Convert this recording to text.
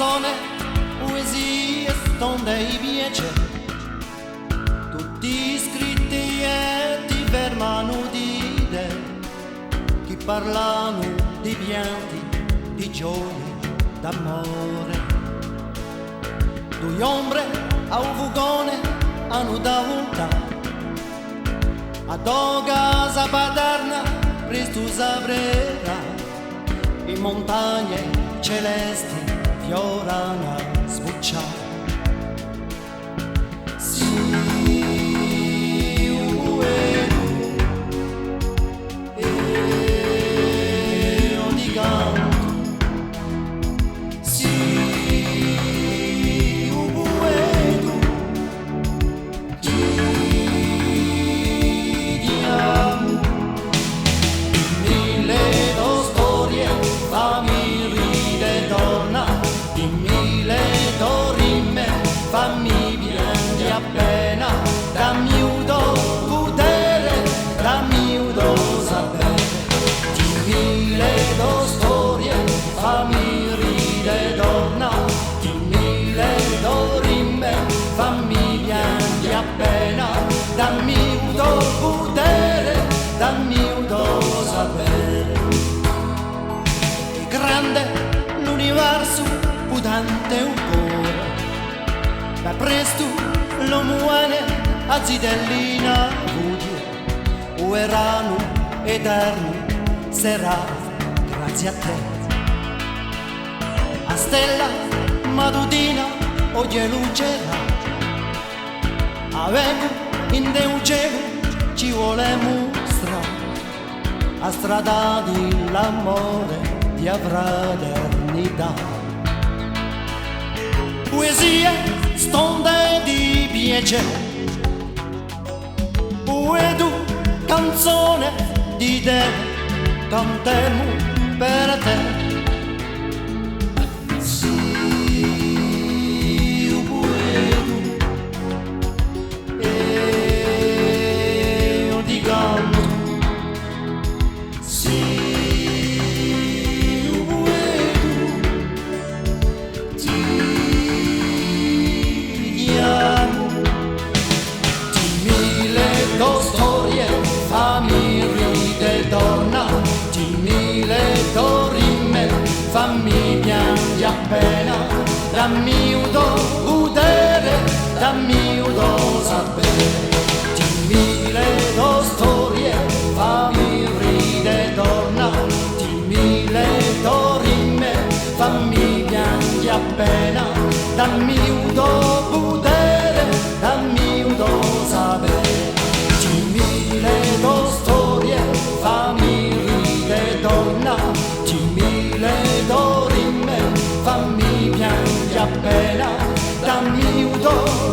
canzone, poesie, stonde e piace, tutti scritti e ti fermano di idee, che parlano di pianti, di gioie, d'amore. Due ombre a un fugone hanno da volta, a do casa paterna presto s'avrerà, in montagne celesti fiorano a sbucciare. Fammi piangere appena, dammi udo potere, dammi udo sapere. Dimmi le tue storie, fammi ridere donna, dimmi le tue rime, fammi piangere appena, dammi udo potere, dammi udo sapere. È grande l'universo, potente un cuore, ma presto l'uomo a zitellina buio, o erano eterno sarà grazie a te. A stella matutina oggi lucerà, avevo in te un cielo ci vuole mostrare, a strada dell'amore di fraternità. Poesie, stonde di piacere, poetu, canzone di te, cantiamo per te. Sì, io poetu, e io ti canto. Sì, fammi piangere appena, dammi udo potere, dammi udo sapere. Dimmi le tue storie, fammi ridere torna, dimmi le tue rime, fammi piangere appena, dammi udo potere, dammi udo sapere. Dimmi le tue storie, fammi ridere torna, dimmi le tue rime, fammi piangere appena, dammi udo